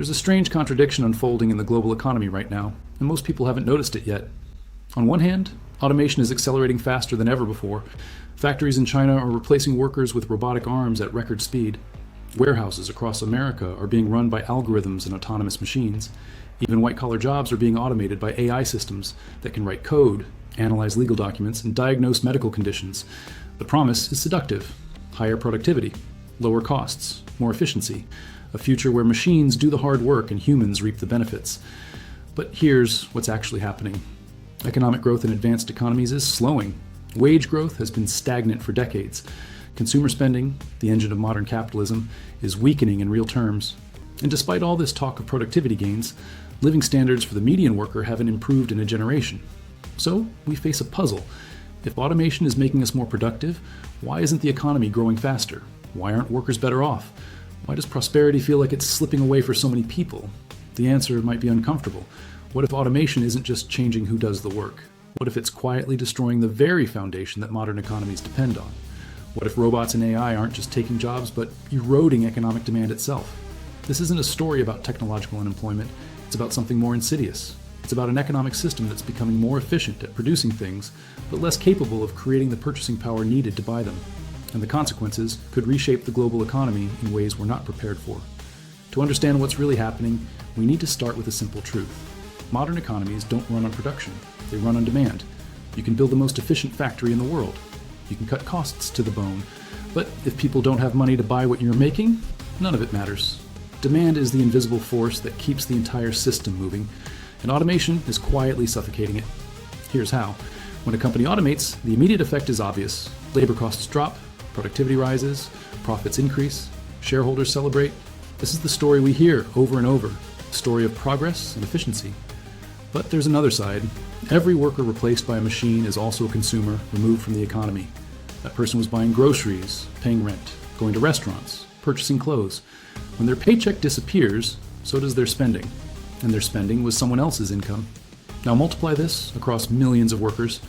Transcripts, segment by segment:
There's a strange contradiction unfolding in the global economy right now, and most people haven't noticed it yet. On one hand, automation is accelerating faster than ever before. Factories in China are replacing workers with robotic arms at record speed. Warehouses across America are being run by algorithms and autonomous machines. Even white-collar jobs are being automated by AI systems that can write code, analyze legal documents, and diagnose medical conditions. The promise is seductive: higher productivity, lower costs, more efficiency, a future where machines do the hard work and humans reap the benefits. But here's what's actually happening. Economic growth in advanced economies is slowing. Wage growth has been stagnant for decades. Consumer spending, the engine of modern capitalism, is weakening in real terms. And despite all this talk of productivity gains, living standards for the median worker haven't improved in a generation. So we face a puzzle. If automation is making us more productive, why isn't the economy growing faster? Why aren't workers better off? Why does prosperity feel like it's slipping away for so many people? The answer might be uncomfortable. What if automation isn't just changing who does the work? What if it's quietly destroying the very foundation that modern economies depend on? What if robots and AI aren't just taking jobs, but eroding economic demand itself? This isn't a story about technological unemployment. It's about something more insidious. It's about an economic system that's becoming more efficient at producing things, but less capable of creating the purchasing power needed to buy them. And the consequences could reshape the global economy in ways we're not prepared for. To understand what's really happening, we need to start with a simple truth. Modern economies don't run on production, they run on demand. You can build the most efficient factory in the world. You can cut costs to the bone. But if people don't have money to buy what you're making, none of it matters. Demand is the invisible force that keeps the entire system moving, and automation is quietly suffocating it. Here's how. When a company automates, the immediate effect is obvious. Labor costs drop, productivity rises, profits increase, shareholders celebrate. This is the story we hear over and over, a story of progress and efficiency. But there's another side. Every worker replaced by a machine is also a consumer removed from the economy. That person was buying groceries, paying rent, going to restaurants, purchasing clothes. When their paycheck disappears, so does their spending. And their spending was someone else's income. Now multiply this across millions of workers.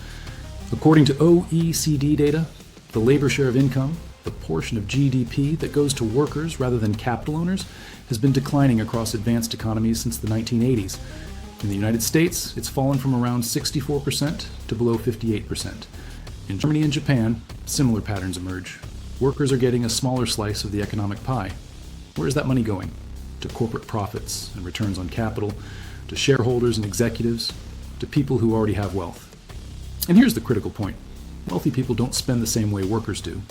According to OECD data, the labor share of income, the portion of GDP that goes to workers rather than capital owners, has been declining across advanced economies since the 1980s. In the United States, it's fallen from around 64% to below 58%. In Germany and Japan, similar patterns emerge. Workers are getting a smaller slice of the economic pie. Where is that money going? To corporate profits and returns on capital, to shareholders and executives, to people who already have wealth. And here's the critical point. Wealthy people don't spend the same way workers do.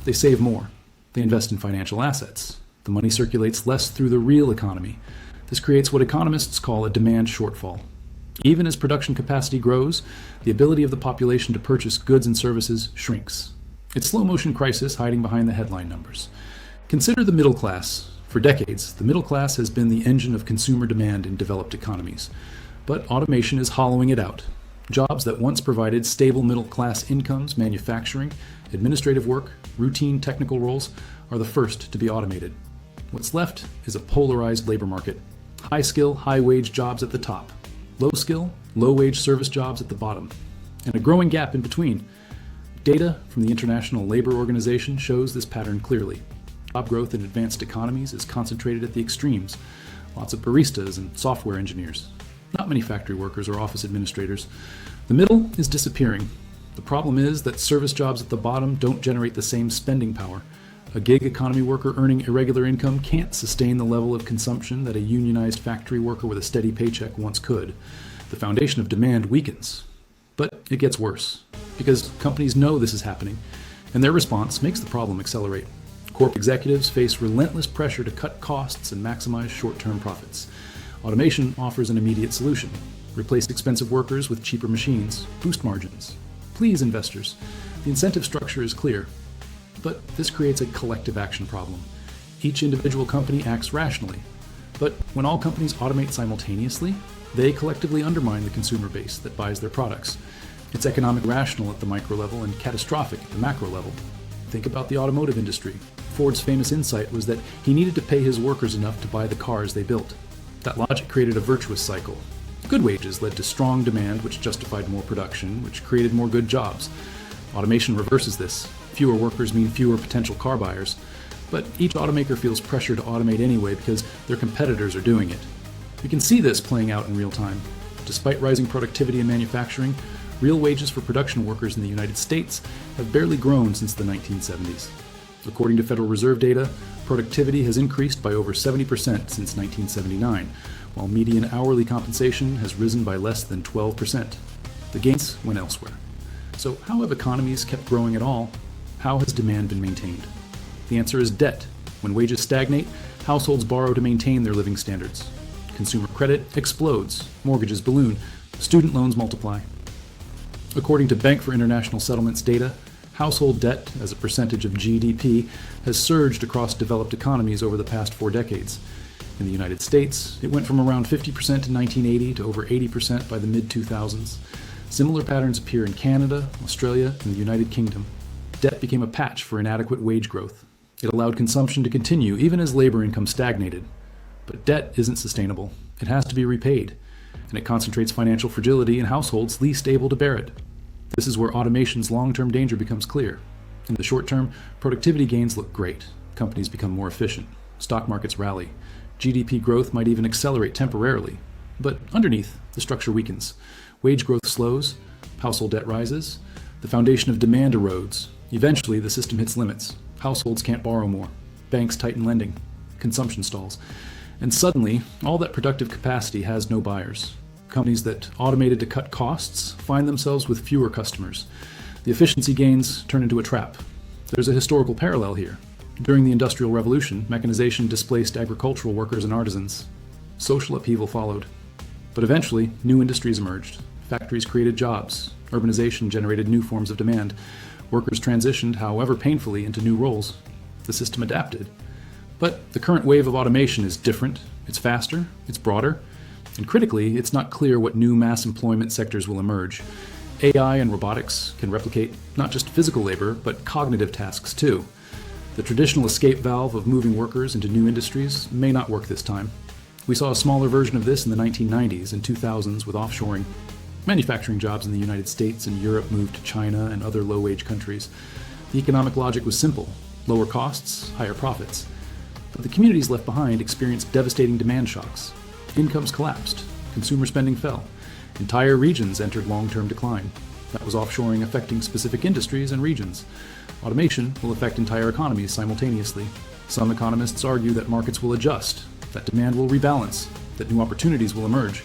They save more. They invest in financial assets. The money circulates less through the real economy. This creates what economists call a demand shortfall. Even as production capacity grows, the ability of the population to purchase goods and services shrinks. It's slow-motion crisis hiding behind the headline numbers. Consider the middle class. For decades, the middle class has been the engine of consumer demand in developed economies. But automation is hollowing it out. Jobs that once provided stable middle-class incomes, manufacturing, administrative work, routine technical roles, are the first to be automated. What's left is a polarized labor market. High-skill, high-wage jobs at the top. Low-skill, low-wage service jobs at the bottom. And a growing gap in between. Data from the International Labor Organization shows this pattern clearly. Job growth in advanced economies is concentrated at the extremes. Lots of baristas and software engineers. Not many factory workers or office administrators. The middle is disappearing. The problem is that service jobs at the bottom don't generate the same spending power. A gig economy worker earning irregular income can't sustain the level of consumption that a unionized factory worker with a steady paycheck once could. The foundation of demand weakens. But it gets worse, because companies know this is happening, and their response makes the problem accelerate. Corp executives face relentless pressure to cut costs and maximize short-term profits. Automation offers an immediate solution. Replace expensive workers with cheaper machines. Boost margins. Please, investors. The incentive structure is clear. But this creates a collective action problem. Each individual company acts rationally. But when all companies automate simultaneously, they collectively undermine the consumer base that buys their products. It's economic rational at the micro level and catastrophic at the macro level. Think about the automotive industry. Ford's famous insight was that he needed to pay his workers enough to buy the cars they built. That logic created a virtuous cycle. Good wages led to strong demand, which justified more production, which created more good jobs. Automation reverses this. Fewer workers mean fewer potential car buyers. But each automaker feels pressure to automate anyway because their competitors are doing it. We can see this playing out in real time. Despite rising productivity in manufacturing, real wages for production workers in the United States have barely grown since the 1970s. According to Federal Reserve data, productivity has increased by over 70% since 1979, while median hourly compensation has risen by less than 12%. The gains went elsewhere. So how have economies kept growing at all? How has demand been maintained? The answer is debt. When wages stagnate, households borrow to maintain their living standards. Consumer credit explodes, mortgages balloon, student loans multiply. According to Bank for International Settlements data, household debt as a percentage of GDP has surged across developed economies over the past 4 decades. In the United States, it went from around 50% in 1980 to over 80% by the mid-2000s. Similar patterns appear in Canada, Australia, and the United Kingdom. Debt became a patch for inadequate wage growth. It allowed consumption to continue even as labor income stagnated. But debt isn't sustainable. It has to be repaid, and it concentrates financial fragility in households least able to bear it. This is where automation's long-term danger becomes clear. In the short term, productivity gains look great. Companies become more efficient. Stock markets rally. GDP growth might even accelerate temporarily. But underneath, the structure weakens. Wage growth slows. Household debt rises. The foundation of demand erodes. Eventually, the system hits limits. Households can't borrow more. Banks tighten lending. Consumption stalls. And suddenly, all that productive capacity has no buyers. Companies that automated to cut costs find themselves with fewer customers. The efficiency gains turn into a trap. There's a historical parallel here. During the Industrial Revolution, mechanization displaced agricultural workers and artisans. Social upheaval followed. But eventually, new industries emerged. Factories created jobs. Urbanization generated new forms of demand. Workers transitioned, however painfully, into new roles. The system adapted. But the current wave of automation is different, it's faster, it's broader, and critically, it's not clear what new mass employment sectors will emerge. AI and robotics can replicate not just physical labor, but cognitive tasks too. The traditional escape valve of moving workers into new industries may not work this time. We saw a smaller version of this in the 1990s and 2000s with offshoring. Manufacturing jobs in the United States and Europe moved to China and other low-wage countries. The economic logic was simple: lower costs, higher profits. But the communities left behind experienced devastating demand shocks. Incomes collapsed, consumer spending fell, entire regions entered long-term decline. That was offshoring affecting specific industries and regions. Automation will affect entire economies simultaneously. Some economists argue that markets will adjust, that demand will rebalance, that new opportunities will emerge.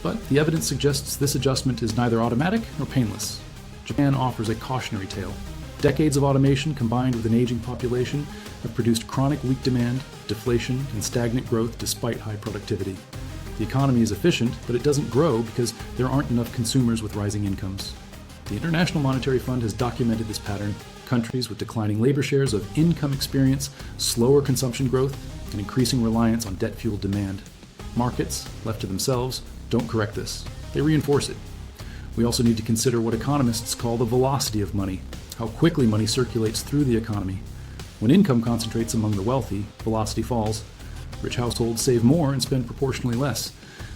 But the evidence suggests this adjustment is neither automatic nor painless. Japan offers a cautionary tale. Decades of automation combined with an aging population have produced chronic weak demand, deflation, and stagnant growth despite high productivity. The economy is efficient, but it doesn't grow because there aren't enough consumers with rising incomes. The International Monetary Fund has documented this pattern. Countries with declining labor shares of income experience slower consumption growth and increasing reliance on debt-fueled demand. Markets, left to themselves, don't correct this. They reinforce it. We also need to consider what economists call the velocity of money, how quickly money circulates through the economy. When income concentrates among the wealthy, velocity falls. Rich households save more and spend proportionally less.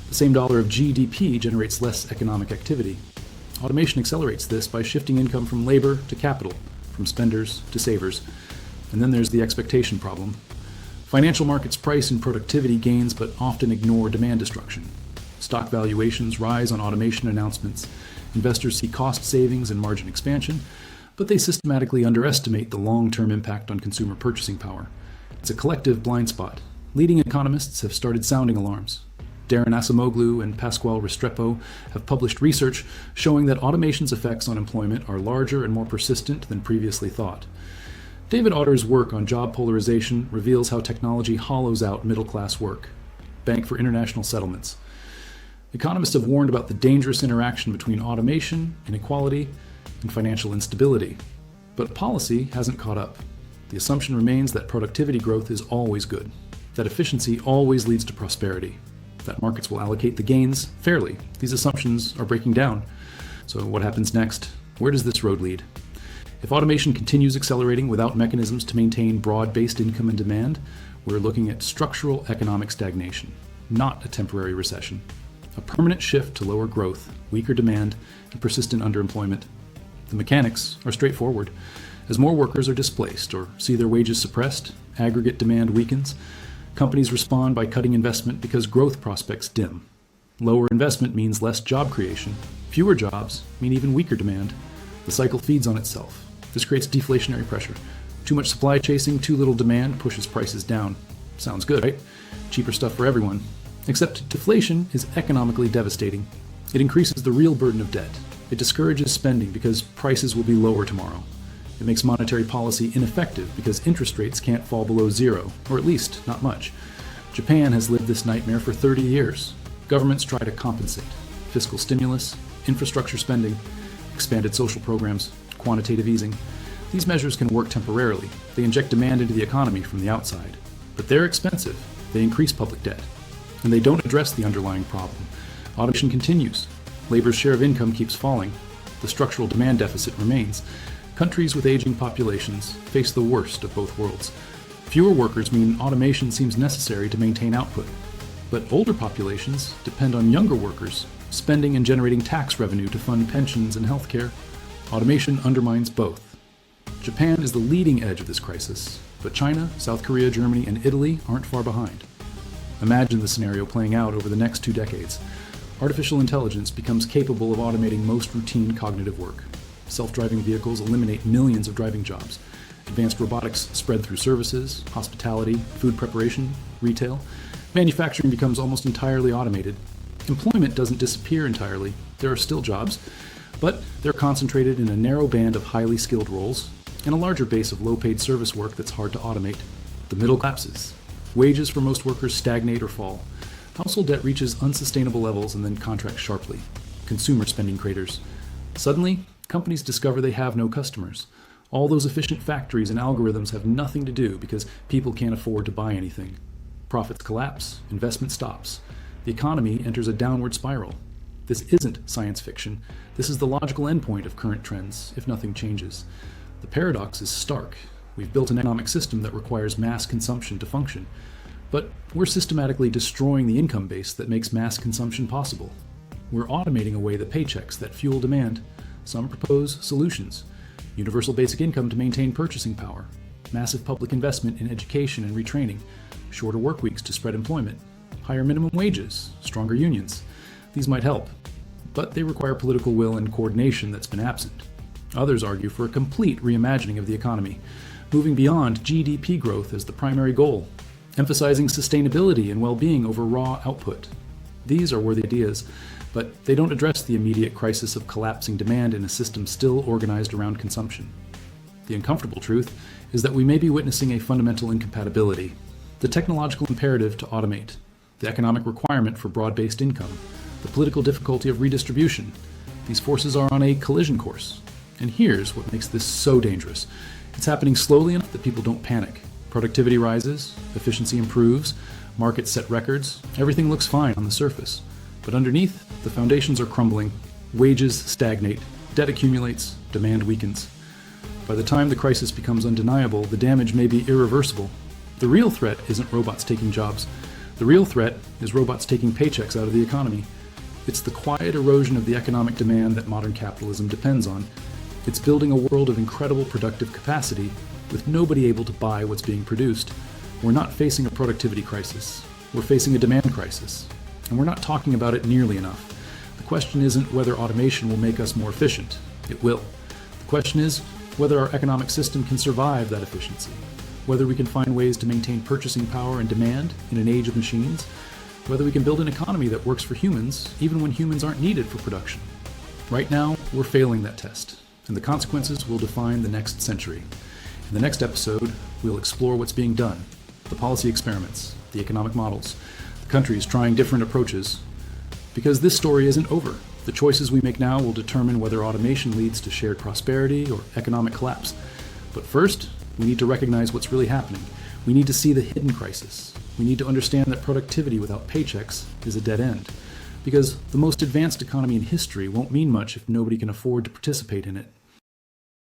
The same dollar of GDP generates less economic activity. Automation accelerates this by shifting income from labor to capital, from spenders to savers. And then there's the expectation problem. Financial markets price in productivity gains but often ignore demand destruction. Stock valuations rise on automation announcements. Investors see cost savings and margin expansion, but they systematically underestimate the long-term impact on consumer purchasing power. It's a collective blind spot. Leading economists have started sounding alarms. Darren Acemoglu and Pasquale Restrepo have published research showing that automation's effects on employment are larger and more persistent than previously thought. David Otter's work on job polarization reveals how technology hollows out middle-class work. Bank for International Settlements. Economists have warned about the dangerous interaction between automation, inequality, and financial instability. But policy hasn't caught up. The assumption remains that productivity growth is always good, that efficiency always leads to prosperity, that markets will allocate the gains fairly. These assumptions are breaking down. So what happens next? Where does this road lead? If automation continues accelerating without mechanisms to maintain broad-based income and demand, we're looking at structural economic stagnation, not a temporary recession. A permanent shift to lower growth, weaker demand, and persistent underemployment. The mechanics are straightforward. As more workers are displaced or see their wages suppressed, aggregate demand weakens. Companies respond by cutting investment because growth prospects dim. Lower investment means less job creation. Fewer jobs mean even weaker demand. The cycle feeds on itself. This creates deflationary pressure. Too much supply chasing, too little demand pushes prices down. Sounds good, right? Cheaper stuff for everyone. Except deflation is economically devastating. It increases the real burden of debt. It discourages spending because prices will be lower tomorrow. It makes monetary policy ineffective because interest rates can't fall below zero, or at least not much. Japan has lived this nightmare for 30 years. Governments try to compensate. Fiscal stimulus, infrastructure spending, expanded social programs, quantitative easing. These measures can work temporarily. They inject demand into the economy from the outside. But they're expensive. They increase public debt. And they don't address the underlying problem. Automation continues. Labor's share of income keeps falling. The structural demand deficit remains. Countries with aging populations face the worst of both worlds. Fewer workers mean automation seems necessary to maintain output. But older populations depend on younger workers, spending and generating tax revenue to fund pensions and healthcare. Automation undermines both. Japan is the leading edge of this crisis, but China, South Korea, Germany, and Italy aren't far behind. Imagine the scenario playing out over the next 2 decades. Artificial intelligence becomes capable of automating most routine cognitive work. Self-driving vehicles eliminate millions of driving jobs. Advanced robotics spread through services, hospitality, food preparation, retail. Manufacturing becomes almost entirely automated. Employment doesn't disappear entirely. There are still jobs, but they're concentrated in a narrow band of highly skilled roles and a larger base of low-paid service work that's hard to automate. The middle collapses. Wages for most workers stagnate or fall. Household debt reaches unsustainable levels and then contracts sharply. Consumer spending craters. Suddenly, companies discover they have no customers. All those efficient factories and algorithms have nothing to do because people can't afford to buy anything. Profits collapse, investment stops. The economy enters a downward spiral. This isn't science fiction. This is the logical endpoint of current trends, if nothing changes. The paradox is stark. We've built an economic system that requires mass consumption to function, but we're systematically destroying the income base that makes mass consumption possible. We're automating away the paychecks that fuel demand. Some propose solutions: universal basic income to maintain purchasing power, massive public investment in education and retraining, shorter work weeks to spread employment, higher minimum wages, stronger unions. These might help, but they require political will and coordination that's been absent. Others argue for a complete reimagining of the economy, moving beyond GDP growth as the primary goal, emphasizing sustainability and well-being over raw output. These are worthy ideas, but they don't address the immediate crisis of collapsing demand in a system still organized around consumption. The uncomfortable truth is that we may be witnessing a fundamental incompatibility: the technological imperative to automate, the economic requirement for broad-based income, the political difficulty of redistribution. These forces are on a collision course. And here's what makes this so dangerous. It's happening slowly enough that people don't panic. Productivity rises, efficiency improves, markets set records, everything looks fine on the surface. But underneath, the foundations are crumbling, wages stagnate, debt accumulates, demand weakens. By the time the crisis becomes undeniable, the damage may be irreversible. The real threat isn't robots taking jobs. The real threat is robots taking paychecks out of the economy. It's the quiet erosion of the economic demand that modern capitalism depends on. It's building a world of incredible productive capacity with nobody able to buy what's being produced. We're not facing a productivity crisis. We're facing a demand crisis. And we're not talking about it nearly enough. The question isn't whether automation will make us more efficient. It will. The question is whether our economic system can survive that efficiency, whether we can find ways to maintain purchasing power and demand in an age of machines, whether we can build an economy that works for humans even when humans aren't needed for production. Right now, we're failing that test, and the consequences will define the next century. In the next episode, we'll explore what's being done, the policy experiments, the economic models, countries trying different approaches. Because this story isn't over. The choices we make now will determine whether automation leads to shared prosperity or economic collapse. But first, we need to recognize what's really happening. We need to see the hidden crisis. We need to understand that productivity without paychecks is a dead end. Because the most advanced economy in history won't mean much if nobody can afford to participate in it.